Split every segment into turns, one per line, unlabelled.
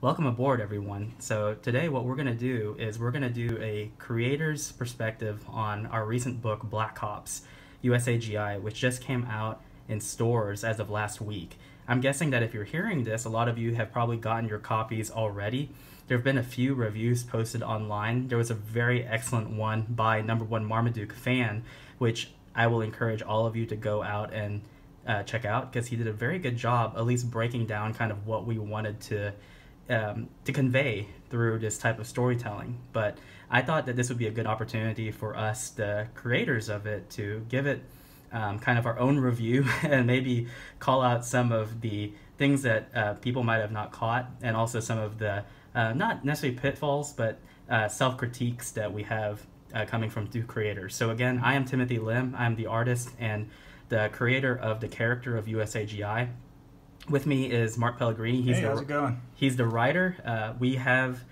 Welcome aboard, everyone. So today what we're going to do is we're going to do a creator's perspective on our recent book, Black Ops, USAGI, which just came out in stores as of last week. I'm guessing that if you're hearing this, a lot of you have probably gotten your copies already. There have been a few reviews posted online. There was a very excellent one by #1 Marmaduke fan, which I will encourage all of you to go out and check out, because he did a very good job at least breaking down kind of what we wanted to convey through this type of storytelling. But I thought that this would be a good opportunity for us, the creators of it, to give it kind of our own review and maybe call out some of the things that people might have not caught, and also some of the not necessarily pitfalls, but self-critiques that we have coming from two creators. So again, I am Timothy Lim. I'm the artist and the creator of the character of USAGI. With me is Mark Pellegrini.
How's it going?
He's the writer. We have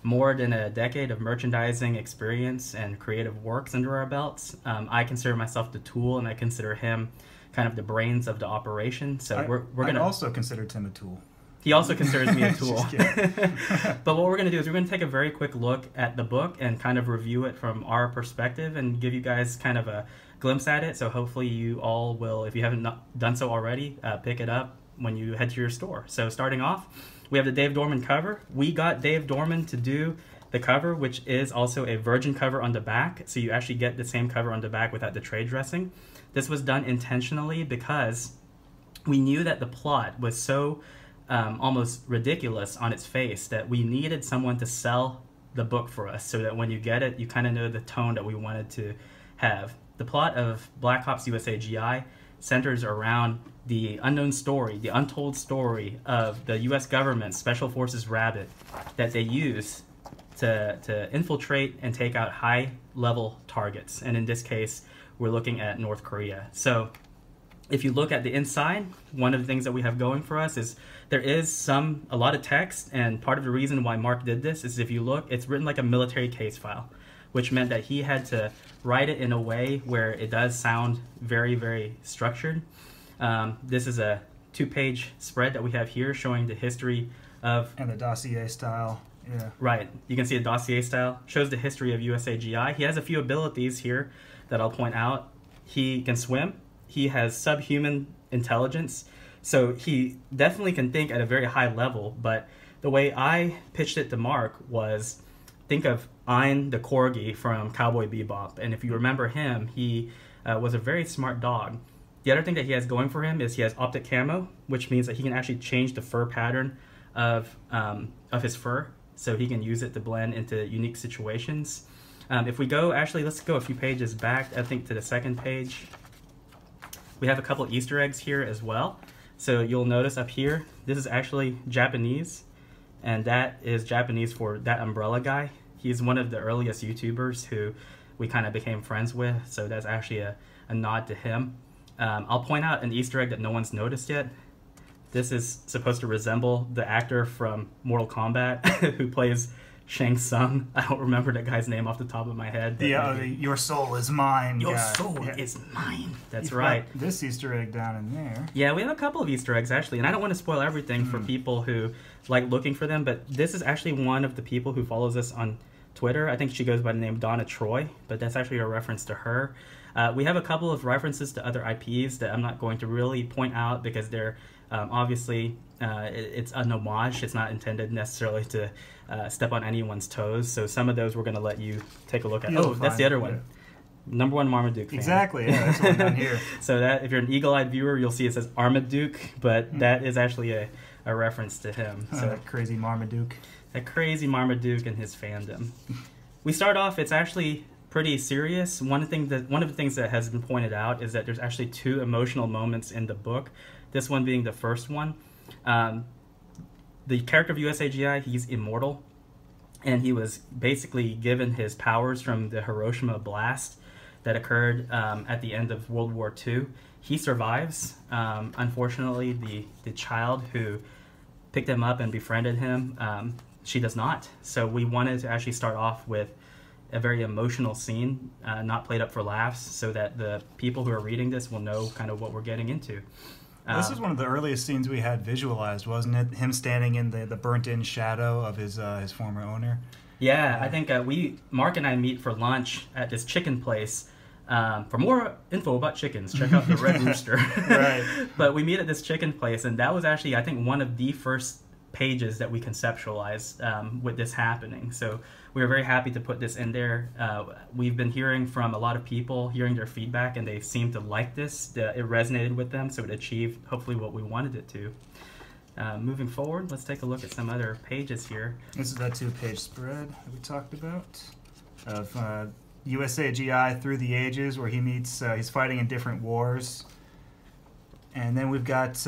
more than a decade of merchandising experience and creative works under our belts. I consider myself the tool, and I consider him kind of the brains of the operation. So we're gonna
also consider Tim a tool.
He also considers me a tool.
Just kidding.
But what we're going to do is we're going to take a very quick look at the book and kind of review it from our perspective and give you guys kind of a glimpse at it. So hopefully you all will, if you haven't done so already, pick it up when you head to your store. So starting off, we have the Dave Dorman cover. We got Dave Dorman to do the cover, which is also a virgin cover on the back. So you actually get the same cover on the back without the trade dressing. This was done intentionally because we knew that the plot was so almost ridiculous on its face that we needed someone to sell the book for us, so that when you get it, you kind of know the tone that we wanted to have. The plot of Black Ops USAGI centers around the unknown story, the untold story of the U.S. government Special Forces Rabbit that they use to infiltrate and take out high-level targets. And in this case, we're looking at North Korea. So if you look at the inside, one of the things that we have going for us is there is a lot of text, and part of the reason why Mark did this is, if you look, it's written like a military case file, which meant that he had to write it in a way where it does sound very, very structured. This is a 2-page spread that we have here showing the history of... And
the dossier style, yeah.
Right, you can see a dossier style, shows the history of USAGI. He has a few abilities here that I'll point out. He can swim. He has subhuman intelligence, so he definitely can think at a very high level. But the way I pitched it to Mark was, think of Ein the Corgi from Cowboy Bebop, and if you remember him, he was a very smart dog. The other thing that he has going for him is he has optic camo, which means that he can actually change the fur pattern of his fur, so he can use it to blend into unique situations. If we go, actually, let's go a few pages back, I think to the second page. We have a couple Easter eggs here as well. So you'll notice up here, this is actually Japanese, and that is Japanese for that umbrella guy. He's one of the earliest YouTubers who we kind of became friends with, so that's actually a nod to him. I'll point out an Easter egg that no one's noticed yet. This is supposed to resemble the actor from Mortal Kombat who plays Shang Tsung. I don't remember that guy's name off the top of my head.
Your soul is mine.
Your soul is mine. That's right.
This Easter egg down in there.
Yeah, we have a couple of Easter eggs, actually, and I don't want to spoil everything for people who like looking for them, but this is actually one of the people who follows us on Twitter. I think she goes by the name Donna Troy, but that's actually a reference to her. We have a couple of references to other IPs that I'm not going to really point out, because they're obviously it's an homage. It's not intended necessarily to step on anyone's toes. So some of those we're going to let you take a look at. That's the other one. Yeah. #1 Marmaduke fan.
Exactly, yeah, that's the one down here.
So that, if you're an eagle-eyed viewer, you'll see it says Armaduke, but that is actually a reference to him. So
that crazy Marmaduke.
That crazy Marmaduke and his fandom. We start off, it's actually pretty serious. One of the things that has been pointed out is that there's actually 2 emotional moments in the book. This one being the first one. The character of USAGI, he's immortal, and he was basically given his powers from the Hiroshima blast that occurred at the end of World War II. He survives. Unfortunately, the child who picked him up and befriended him, she does not. So we wanted to actually start off with a very emotional scene, not played up for laughs, so that the people who are reading this will know kind of what we're getting into.
This is one of the earliest scenes we had visualized, wasn't it? Him standing in the burnt-in shadow of his former owner.
Yeah, I think Mark and I meet for lunch at this chicken place. For more info about chickens, check out the Red Rooster.
Right.
But we meet at this chicken place, and that was actually, I think, one of the first pages that we conceptualized with this happening. So we were very happy to put this in there. We've been hearing from a lot of people, hearing their feedback, and they seem to like this. It resonated with them, so it achieved hopefully what we wanted it to. Moving forward, let's take a look at some other pages here.
This is that 2-page spread that we talked about of USAGI through the ages, where he meets, he's fighting in different wars. And then we've got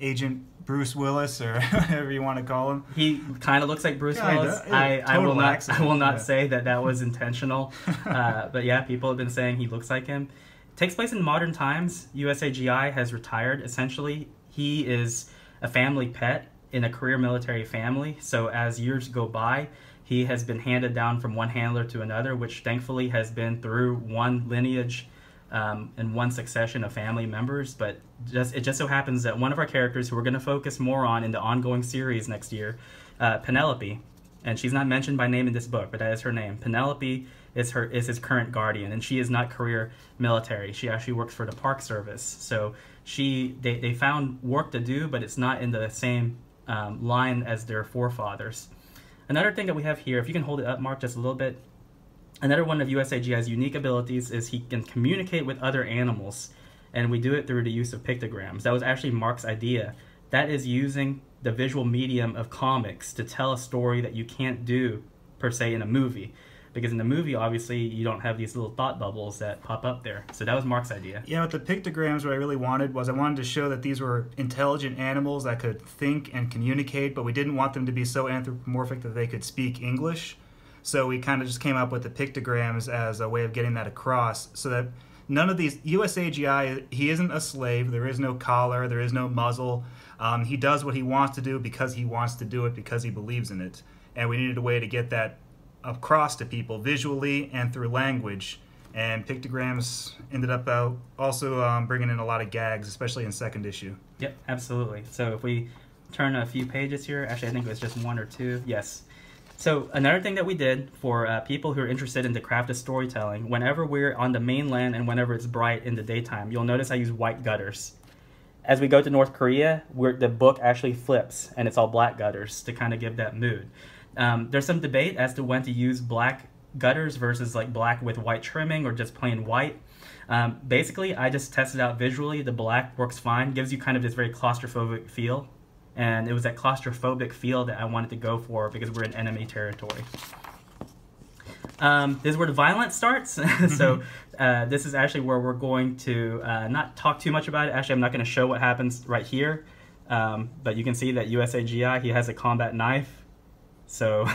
Agent Bruce Willis, or whatever you want to call him.
He kind of looks like Bruce
Kinda.
Willis. I will not
Yeah.
say that was intentional. But yeah, people have been saying he looks like him. It takes place in modern times. USAGI has retired, essentially. He is a family pet in a career military family. So as years go by, he has been handed down from one handler to another, which thankfully has been through one lineage and one succession of family members. But it just so happens that one of our characters, who we're going to focus more on in the ongoing series next year, Penelope, and she's not mentioned by name in this book, but that is her name. Penelope is his current guardian, and she is not career military. She actually works for the Park Service. So they found work to do, but it's not in the same line as their forefathers. Another thing that we have here, if you can hold it up, Mark, just a little bit. Another one of USAGI's unique abilities is he can communicate with other animals, and we do it through the use of pictograms. That was actually Mark's idea. That is using the visual medium of comics to tell a story that you can't do, per se, in a movie. Because in the movie, obviously, you don't have these little thought bubbles that pop up there. So that was Mark's idea.
Yeah, with the pictograms, what I really wanted was I wanted to show that these were intelligent animals that could think and communicate, but we didn't want them to be so anthropomorphic that they could speak English. So we kind of just came up with the pictograms as a way of getting that across, so that none of these, USAGI, he isn't a slave, there is no collar, there is no muzzle. He does what he wants to do because he wants to do it, because he believes in it. And we needed a way to get that across to people visually and through language. And pictograms ended up also bringing in a lot of gags, especially in second issue.
Yep, absolutely. So if we turn a few pages here, actually I think it was just one or two. Yes. So another thing that we did for people who are interested in the craft of storytelling, whenever we're on the mainland and whenever it's bright in the daytime, you'll notice I use white gutters. As we go to North Korea, the book actually flips and it's all black gutters to kind of give that mood. There's some debate as to when to use black gutters versus like black with white trimming or just plain white. Basically, I just tested out visually. The black works fine, gives you kind of this very claustrophobic feel. And it was that claustrophobic feel that I wanted to go for because we're in enemy territory. This is where the violence starts. So this is actually where we're going to not talk too much about it. Actually, I'm not going to show what happens right here. But you can see that USAGI, he has a combat knife. So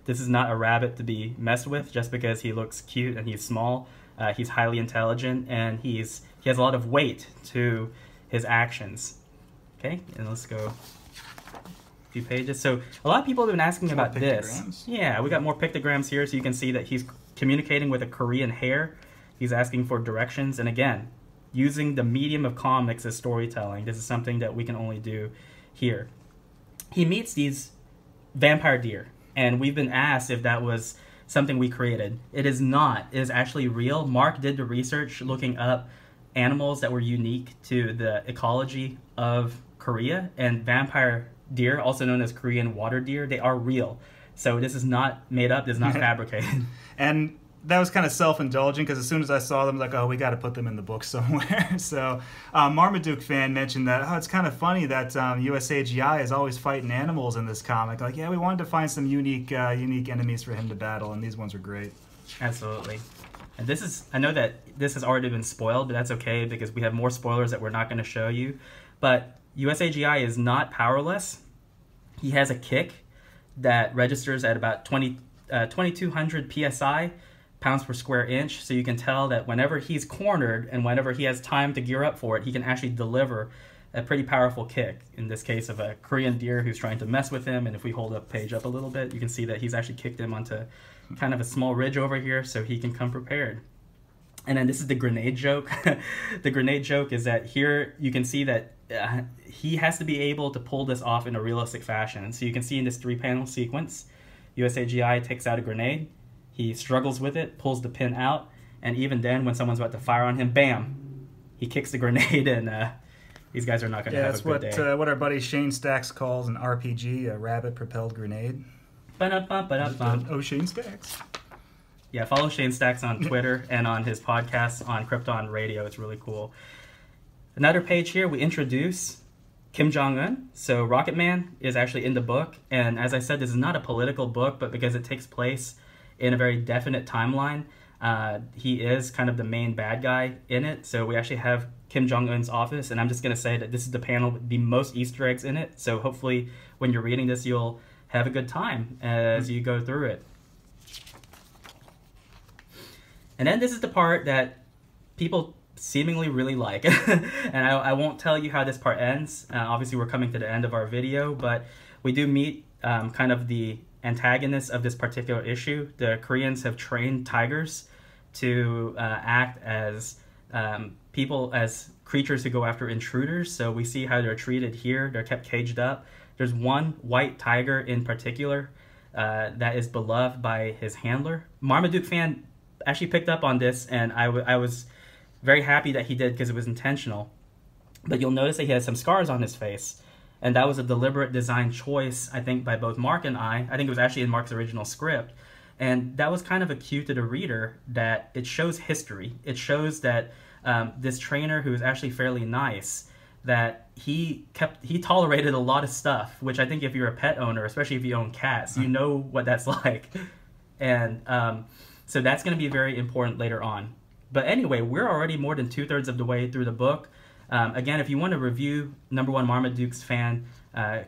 this is not a rabbit to be messed with just because he looks cute and he's small. He's highly intelligent and he has a lot of weight to his actions. Okay, and let's go a few pages. So a lot of people have been asking about this. Yeah, we got more pictograms here, so you can see that he's communicating with a Korean hare. He's asking for directions, and again, using the medium of comics as storytelling. This is something that we can only do here. He meets these vampire deer, and we've been asked if that was something we created. It is not. It is actually real. Mark did the research looking up animals that were unique to the ecology of Korea, and vampire deer, also known as Korean water deer, they are real. So this is not made up, this is not fabricated. And
that was kind of self-indulgent because as soon as I saw them, I was like, oh, we got to put them in the book somewhere. So Marmaduke fan mentioned that, oh, it's kind of funny that USAGI is always fighting animals in this comic. Like, yeah, we wanted to find some unique enemies for him to battle, and these ones were great.
Absolutely. And this is, I know that this has already been spoiled, but that's okay because we have more spoilers that we're not going to show you. But USAGI is not powerless. He has a kick that registers at about 2,200 PSI, pounds per square inch. So you can tell that whenever he's cornered and whenever he has time to gear up for it, he can actually deliver a pretty powerful kick. In this case of a Korean deer who's trying to mess with him. And if we hold up page up a little bit, you can see that he's actually kicked him onto kind of a small ridge over here so he can come prepared. And then this is the grenade joke. The grenade joke is that here you can see that he has to be able to pull this off in a realistic fashion. So you can see in this 3-panel sequence, USAGI takes out a grenade, he struggles with it, pulls the pin out, and even then when someone's about to fire on him, bam, he kicks the grenade, and these guys are not going to have a good day.
That's what our buddy Shane Stacks calls an RPG, a rabbit-propelled grenade. Oh, Shane Stacks.
Yeah, follow Shane Stacks on Twitter and on his podcast on Krypton Radio. It's really cool. Another page here, we introduce Kim Jong-un. So Rocket Man is actually in the book. And as I said, this is not a political book, but because it takes place in a very definite timeline, he is kind of the main bad guy in it. So we actually have Kim Jong-un's office. And I'm just going to say that this is the panel with the most Easter eggs in it. So hopefully when you're reading this, you'll have a good time as you go through it. And then this is the part that people seemingly really like. And I won't tell you how this part ends. Obviously, we're coming to the end of our video, but we do meet kind of the antagonist of this particular issue. The Koreans have trained tigers to act as as creatures who go after intruders. So we see how they're treated here. They're kept caged up. There's one white tiger in particular that is beloved by his handler. Marmaduke fan actually picked up on this, and I was very happy that he did because it was intentional. But you'll notice that he has some scars on his face, and that was a deliberate design choice, I think, by both Mark and I. I think it was actually in Mark's original script, and that was kind of a cue to the reader that it shows history. It shows that this trainer, who is actually fairly nice, that he tolerated a lot of stuff, which I think if you're a pet owner, especially if you own cats, you know what that's like. And so that's going to be very important later on. But anyway, we're already more than 2/3 of the way through the book. Again, if you want to review number one Marmaduke's fan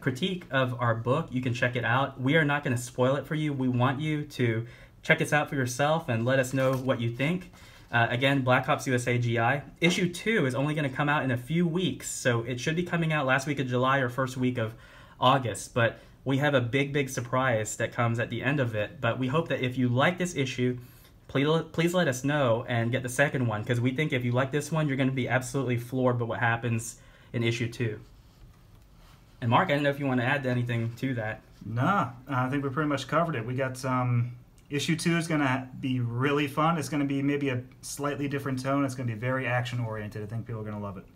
critique of our book, you can check it out. We are not going to spoil it for you. We want you to check this out for yourself and let us know what you think. Again, Black Ops USA GI. Issue 2 is only going to come out in a few weeks, so it should be coming out last week of July or first week of August. But we have a big surprise that comes at the end of it. But we hope that if you like this issue, please let us know and get the second one, because we think if you like this one, you're going to be absolutely floored by what happens in issue 2. And Mark, I don't know if you want to add anything to that.
Nah, I think we pretty much covered it. We got some... Issue 2 is going to be really fun. It's going to be maybe a slightly different tone. It's going to be very action-oriented. I think people are going to love it.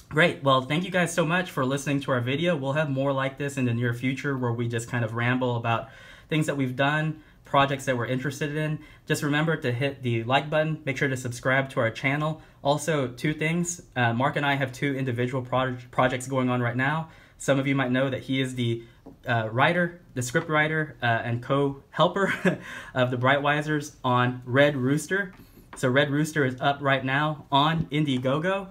Great. Well, thank you guys so much for listening to our video. We'll have more like this in the near future where we just kind of ramble about things that we've done, projects that we're interested in. Just remember to hit the like button. Make sure to subscribe to our channel. Also, 2 things. Mark and I have 2 individual projects going on right now. Some of you might know that he is the writer, the script writer, and co-helper of the Brightwisers on Red Rooster. So Red Rooster is up right now on Indiegogo.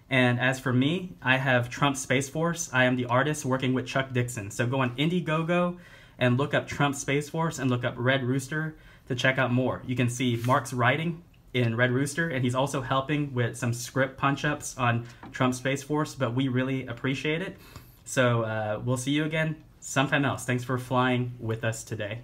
And as for me, I have Trump Space Force. I am the artist working with Chuck Dixon. So go on Indiegogo and look up Trump Space Force and look up Red Rooster to check out more. You can see Mark's writing in Red Rooster, and he's also helping with some script punch-ups on Trump Space Force, but we really appreciate it. So we'll see you again sometime else. Thanks for flying with us today.